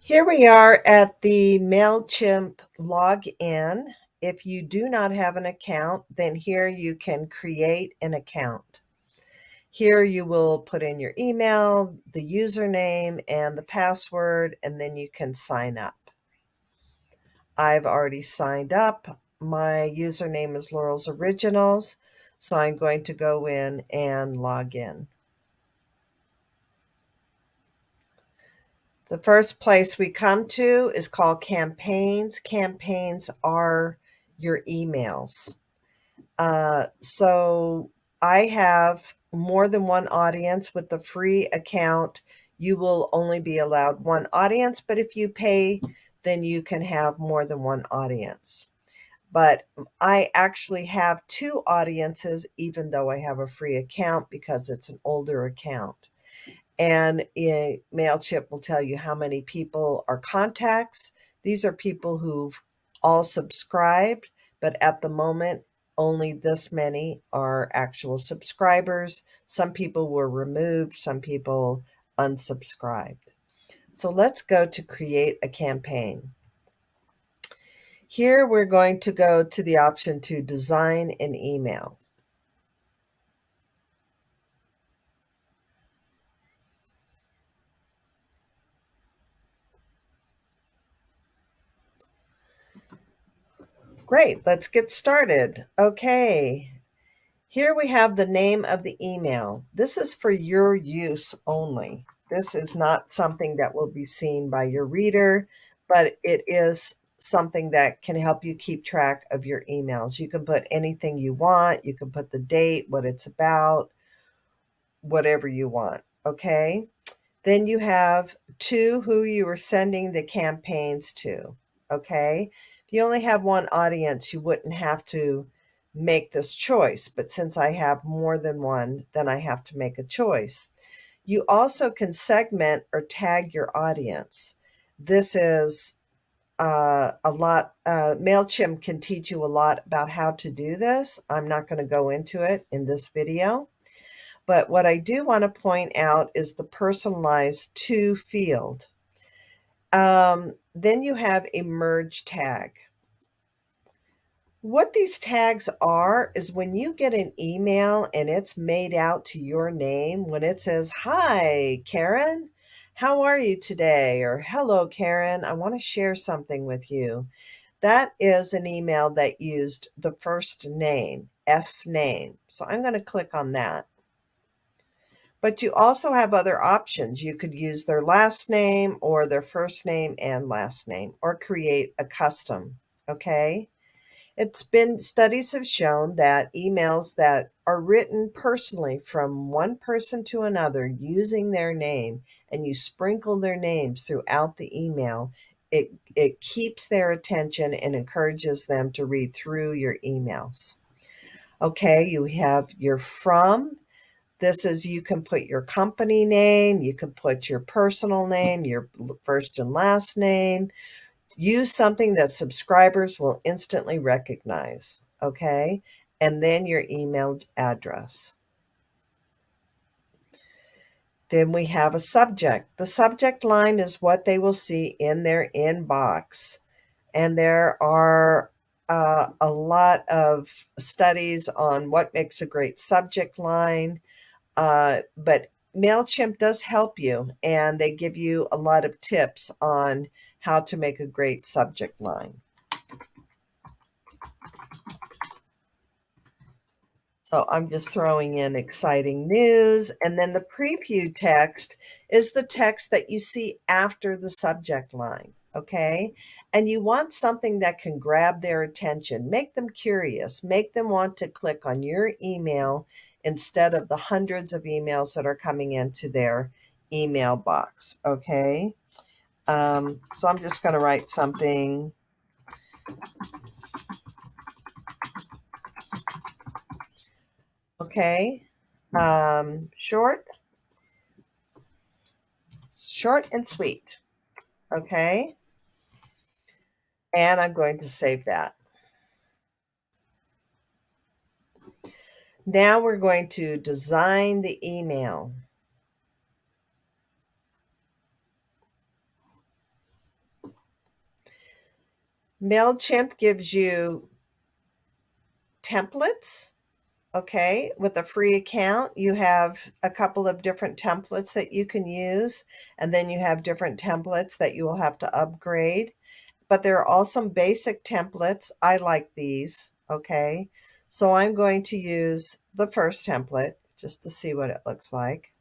Here we are at the Mailchimp login. If you do not have an account, then here you can create an account. Here you will put in your email, the username, and the password, and then you can sign up. I've already signed up. My username is Laurel's Originals, so I'm going to go in and log in. The first place we come to is called campaigns. Campaigns are your emails. So I have more than one audience. With the free account, you will only be allowed one audience, but if you pay, then you can have more than one audience. But I actually have two audiences, even though I have a free account because it's an older account. And Mailchimp will tell you how many people are contacts. These are people who've all subscribed, but at the moment, only this many are actual subscribers. Some people were removed, some people unsubscribed. So let's go to create a campaign. Here we're going to go to the option to design an email. Great, let's get started. Okay, here we have the name of the email. This is for your use only. This is not something that will be seen by your reader, but it is something that can help you keep track of your emails. You can put anything you want. You can put the date, what it's about, whatever you want. Okay. Then you have to who you are sending the campaigns to. Okay. If you only have one audience, you wouldn't have to make this choice. But since I have more than one, then I have to make a choice. You also can segment or tag your audience. This is a lot. Mailchimp can teach you a lot about how to do this. I'm not going to go into it in this video. But what I do want to point out is the personalized to field. Then you have a merge tag. What these tags are is when you get an email and it's made out to your name, when it says, "Hi, Karen, how are you today?" Or "Hello, Karen, I want to share something with you." That is an email that used the first name, F name. So I'm going to click on that. But you also have other options. You could use their last name or their first name and last name, or create a custom. Okay. Studies have shown that emails that are written personally from one person to another using their name, and you sprinkle their names throughout the email, it keeps their attention and encourages them to read through your emails. Okay. You have your from. This is, you can put your company name, you can put your personal name, your first and last name. Use something that subscribers will instantly recognize, okay? And then your email address. Then we have a subject. The subject line is what they will see in their inbox. And there are a lot of studies on what makes a great subject line. But Mailchimp does help you, and they give you a lot of tips on how to make a great subject line. So I'm just throwing in exciting news. And then the preview text is the text that you see after the subject line. Okay. And you want something that can grab their attention, make them curious, make them want to click on your email instead of the hundreds of emails that are coming into their email box. Okay. So I'm just going to write something. Okay. Short and sweet. Okay. And I'm going to save that. Now we're going to design the email. Mailchimp gives you templates. Okay, with a free account, you have a couple of different templates that you can use, and then you have different templates that you will have to upgrade. But there are also some basic templates. I like these. Okay, so I'm going to use the first template just to see what it looks like.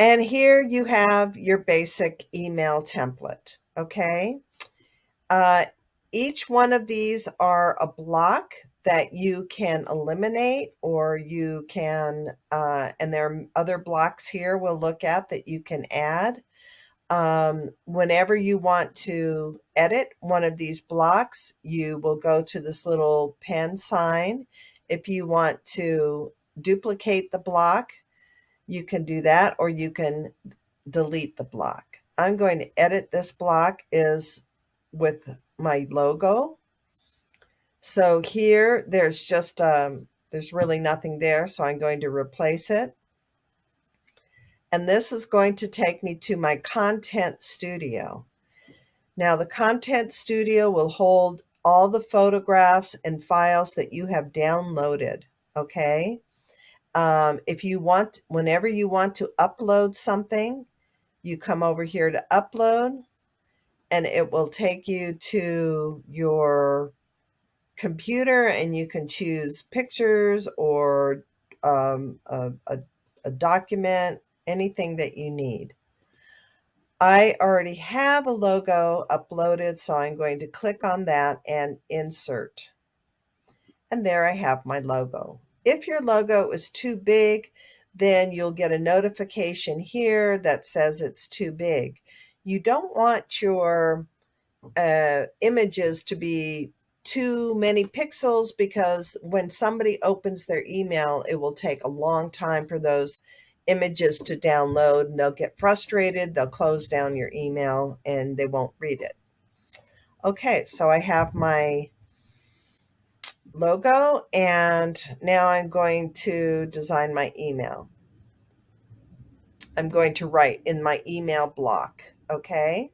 And here you have your basic email template. Okay. Uh, each one of these are a block that you can eliminate, or you can, and there are other blocks here we'll look at that you can add. Whenever you want to edit one of these blocks, you will go to this little pen sign. If you want to duplicate the block, you can do that, or you can delete the block. I'm going to edit this block is with my logo. So here there's just there's really nothing there, so I'm going to replace it. And this is going to take me to my content studio. Now the content studio will hold all the photographs and files that you have downloaded. Okay. If you want, whenever you want to upload something, you come over here to upload, and it will take you to your computer, and you can choose pictures or a document, anything that you need. I already have a logo uploaded, so I'm going to click on that and insert. And there I have my logo. If your logo is too big, then you'll get a notification here that says it's too big. You don't want your images to be too many pixels, because when somebody opens their email, it will take a long time for those images to download, and they'll get frustrated. They'll close down your email and they won't read it. Okay, so I have my logo, and now I'm going to design my email. I'm going to write in my email block. Okay.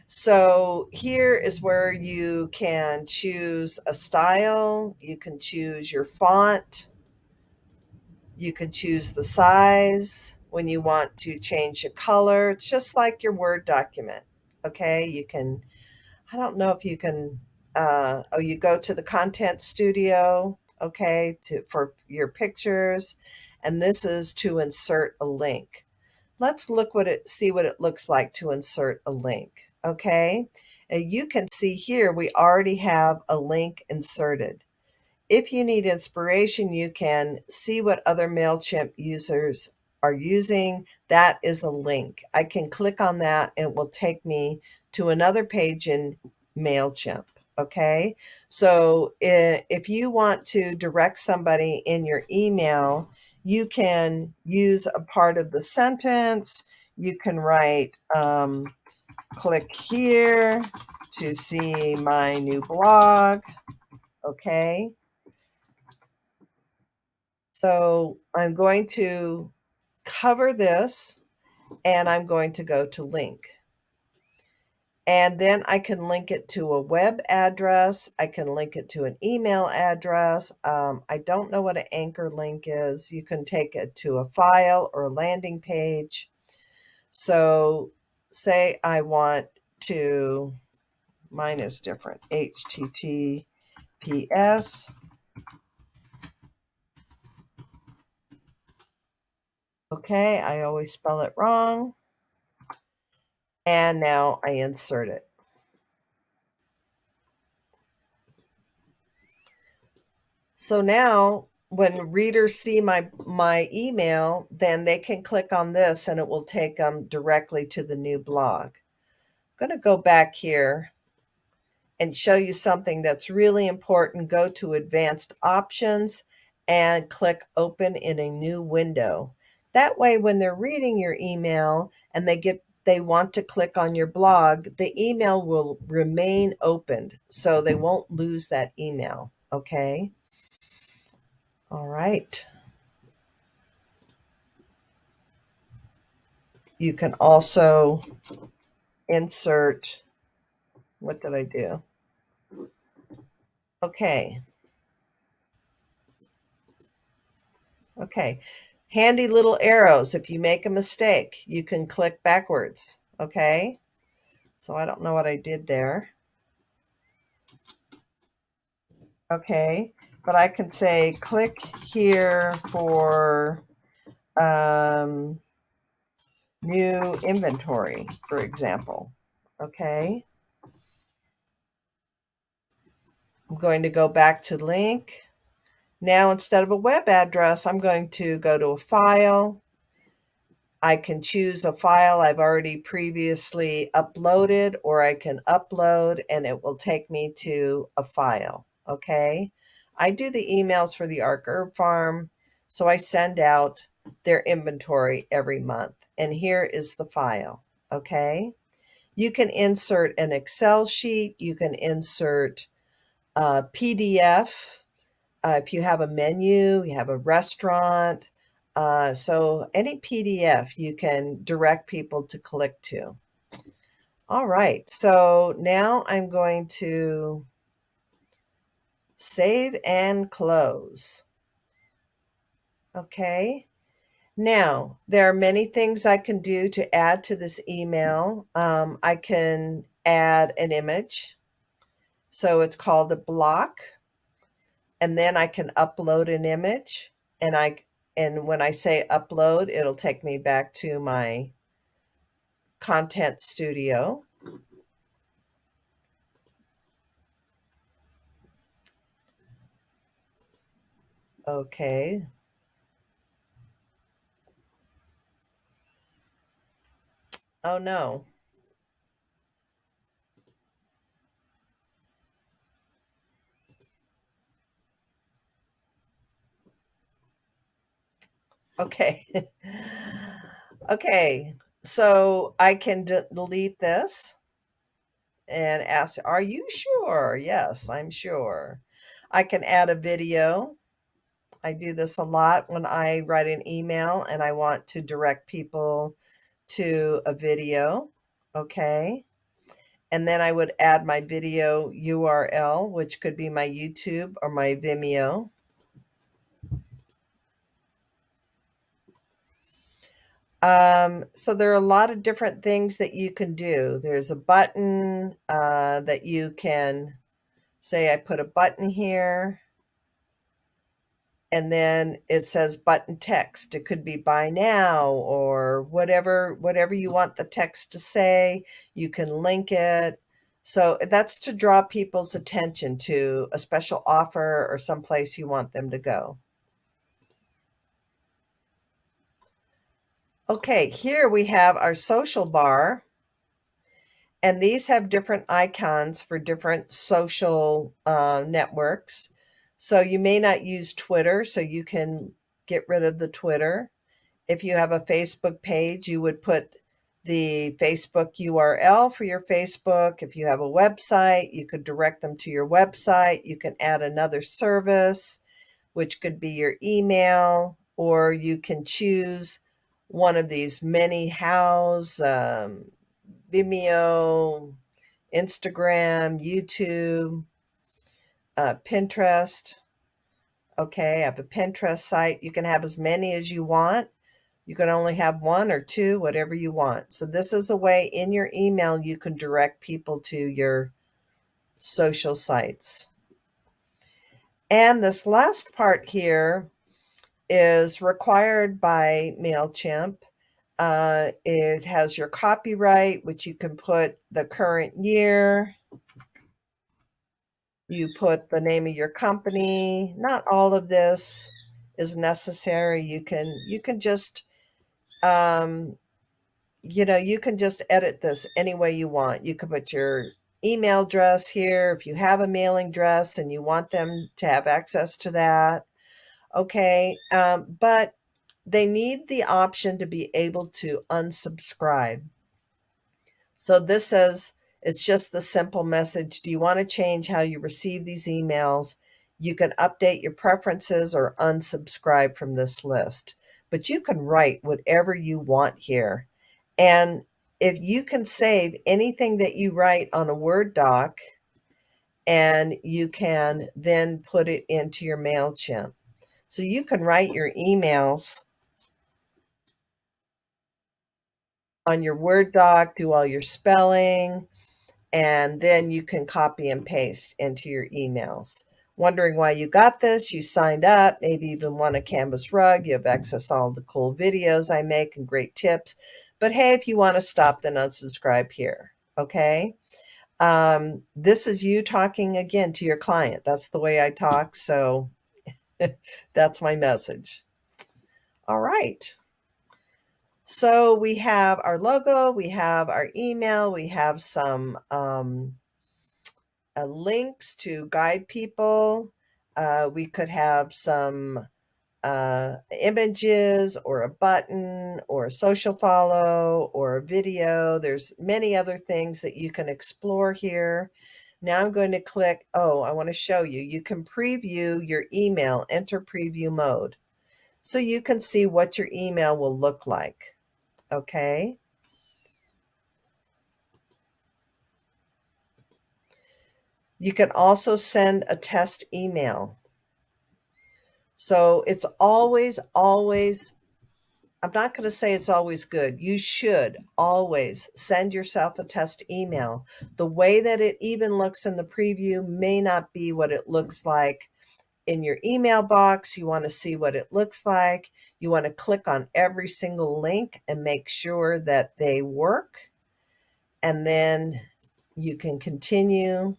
So here is where you can choose a style, you can choose your font, you can choose the size when you want to change the color. It's just like your Word document. Okay, you can, I don't know if you can, oh, you go to the Content Studio, okay, for your pictures, and this is to insert a link. Let's see what it looks like to insert a link. Okay. And you can see here, we already have a link inserted. If you need inspiration, you can see what other Mailchimp users are using. That is a link. I can click on that and it will take me to another page in Mailchimp. Okay. So if you want to direct somebody in your email, you can use a part of the sentence. You can write, click here to see my new blog. Okay. So I'm going to cover this, and I'm going to go to link. And then I can link it to a web address. I can link it to an email address. I don't know what an anchor link is. You can take it to a file or a landing page. So say I want to, mine is different, HTTPS. Okay, I always spell it wrong. And now I insert it. So now when readers see my email, then they can click on this and it will take them directly to the new blog. I'm going to go back here and show you something that's really important. Go to Advanced Options and click Open in a new window. That way, when they're reading your email and they want to click on your blog, the email will remain opened, so they won't lose that email. Okay. All right. You can also insert, what did I do? Okay. Okay. Handy little arrows. If you make a mistake, you can click backwards. Okay. So I don't know what I did there. Okay. But I can say click here for new inventory, for example. Okay. I'm going to go back to link. Now, instead of a web address, I'm going to go to a file. I can choose a file I've already previously uploaded, or I can upload and it will take me to a file. Okay. I do the emails for the Arc Herb Farm, so I send out their inventory every month. And here is the file. Okay. You can insert an Excel sheet. You can insert a PDF. If you have a menu, you have a restaurant. So any PDF you can direct people to click to. All right. So now I'm going to save and close. Okay. Now, there are many things I can do to add to this email. I can add an image. So it's called a block. And then I can upload an image. And when I say upload, it'll take me back to my content studio. Okay. Oh no. Okay. Okay. So I can delete this and ask, are you sure? Yes, I'm sure. I can add a video. I do this a lot when I write an email and I want to direct people to a video. Okay. And then I would add my video URL, which could be my YouTube or my Vimeo. So there are a lot of different things that you can do. There's a button that you can say, I put a button here, and then it says button text. It could be buy now or whatever you want the text to say. You can link it. So that's to draw people's attention to a special offer or someplace you want them to go. Okay, here we have our social bar, and these have different icons for different social networks. So you may not use Twitter, so you can get rid of the Twitter. If you have a Facebook page, you would put the Facebook URL for your Facebook. If you have a website, you could direct them to your website. You can add another service, which could be your email, or you can choose one of these many hows, Vimeo, Instagram, YouTube, Pinterest. Okay, I have a Pinterest site. You can have as many as you want. You can only have one or two, whatever you want. So this is a way in your email you can direct people to your social sites. And this last part here is required by Mailchimp. It has your copyright, which you can put the current year. You put the name of your company. Not all of this is necessary. You can just you can just edit this any way you want. You can put your email address here if you have a mailing address and you want them to have access to that. Okay, but they need the option to be able to unsubscribe. So this says it's just the simple message. Do you want to change how you receive these emails? You can update your preferences or unsubscribe from this list, but you can write whatever you want here. And if you can save anything that you write on a Word doc, and you can then put it into your Mailchimp. So you can write your emails on your Word doc, do all your spelling, and then you can copy and paste into your emails. Wondering why you got this? You signed up, maybe even won a canvas rug. You have access to all the cool videos I make and great tips. But hey, if you want to stop, then unsubscribe here. Okay. This is you talking again to your client. That's the way I talk. So that's my message. All right. So we have our logo, we have our email, we have some links to guide people. We could have some images or a button or a social follow or a video. There's many other things that you can explore here. Now I'm going to click, oh, I want to show you. You can preview your email, enter preview mode. So you can see what your email will look like. Okay. You can also send a test email. So it's always, I'm not going to say it's always good. You should always send yourself a test email. The way that it even looks in the preview may not be what it looks like in your email box. You want to see what it looks like. You want to click on every single link and make sure that they work. And then you can continue.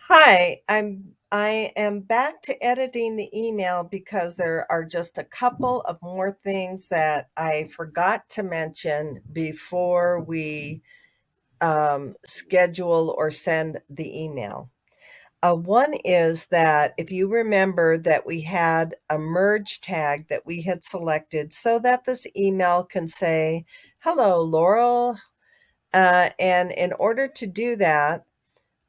Hi, I am back to editing the email because there are just a couple of more things that I forgot to mention before we schedule or send the email. One is that if you remember that we had a merge tag that we had selected so that this email can say, "Hello, Laurel." And in order to do that,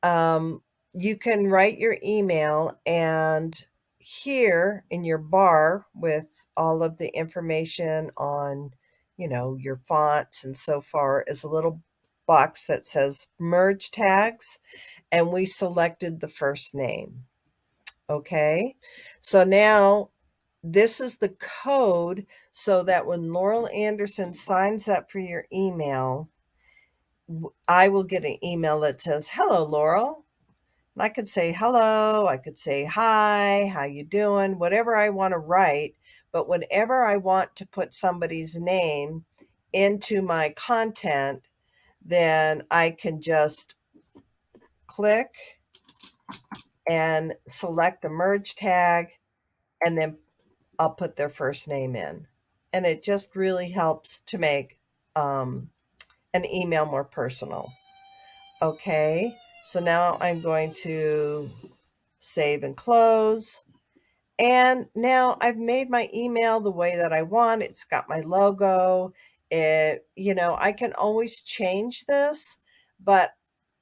um, you can write your email, and here in your bar with all of the information on, your fonts and so far is a little box that says merge tags, and we selected the first name. Okay. So now this is the code so that when Laurel Anderson signs up for your email, I will get an email that says, "Hello, Laurel." And I could say hello, I could say hi, how you doing, whatever I want to write. But whenever I want to put somebody's name into my content, then I can just click and select a merge tag, and then I'll put their first name in. And it just really helps to make an email more personal. Okay, so now I'm going to save and close. And now I've made my email the way that I want. It's got my logo. I can always change this, but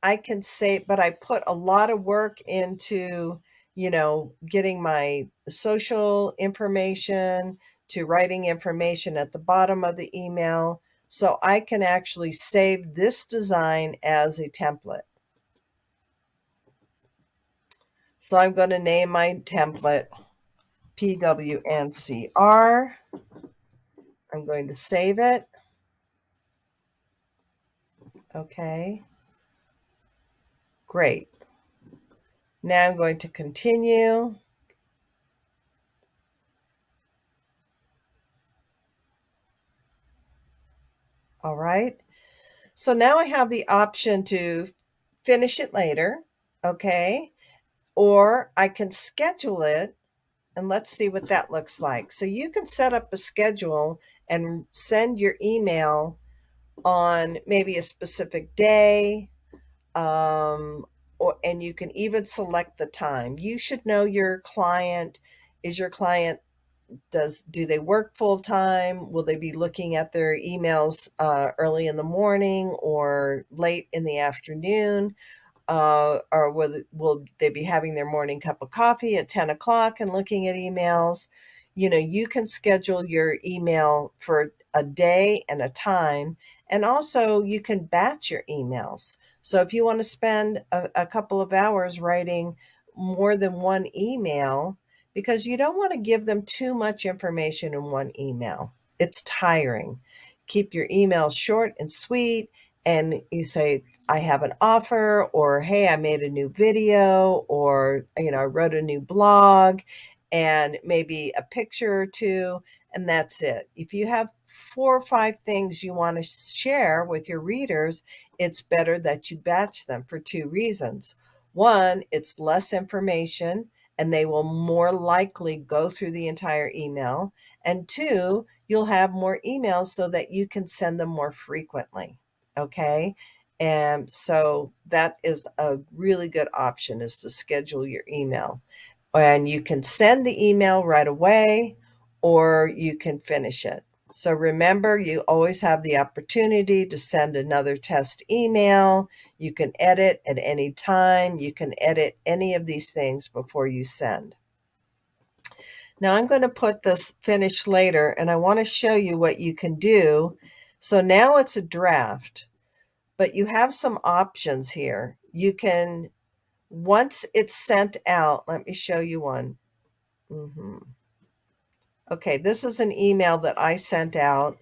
but I put a lot of work into, getting my social information to writing information at the bottom of the email. So I can actually save this design as a template. So I'm going to name my template PWNCR. I'm going to save it. Okay. Great. Now I'm going to continue. All right. So now I have the option to finish it later. Okay. Or I can schedule it, and let's see what that looks like. So you can set up a schedule and send your email on maybe a specific day, and you can even select the time. You should know your client. Is your client, do they work full time? Will they be looking at their emails early in the morning or late in the afternoon? Or will they be having their morning cup of coffee at 10 o'clock and looking at emails? You can schedule your email for a day and a time, and also you can batch your emails. So if you want to spend a couple of hours writing more than one email, because you don't want to give them too much information in one email, it's tiring. Keep your email short and sweet, and you say, I have an offer, or hey, I made a new video, or I wrote a new blog, and maybe a picture or two, and that's it. If you have 4 or 5 things you want to share with your readers, it's better that you batch them for 2 reasons. One, it's less information, and they will more likely go through the entire email. And two, you'll have more emails so that you can send them more frequently. Okay. And so that is a really good option, is to schedule your email. And you can send the email right away, or you can finish it. So remember, you always have the opportunity to send another test email. You can edit at any time. You can edit any of these things before you send. Now I'm going to put this finish later, and I want to show you what you can do. So now it's a draft, but you have some options here. You can, once it's sent out, let me show you one. Okay, this is an email that I sent out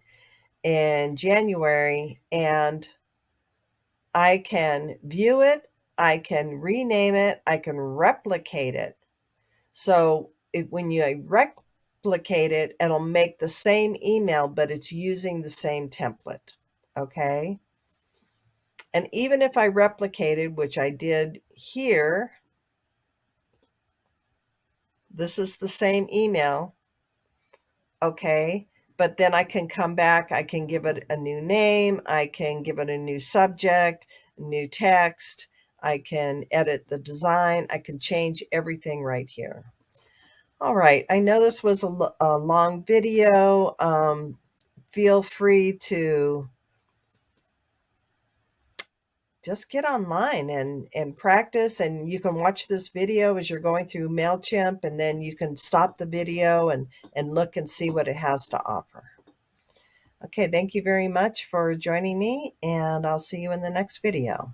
in January, and I can view it, I can rename it, I can replicate it. So when you replicate it, it'll make the same email, but it's using the same template. Okay. And even if I replicated, which I did here, this is the same email. Okay. But then I can come back, I can give it a new name, I can give it a new subject, new text, I can edit the design, I can change everything right here. All right, I know this was a long video. Feel free to just get online and practice, and you can watch this video as you're going through Mailchimp, and then you can stop the video and look and see what it has to offer. Okay, thank you very much for joining me, and I'll see you in the next video.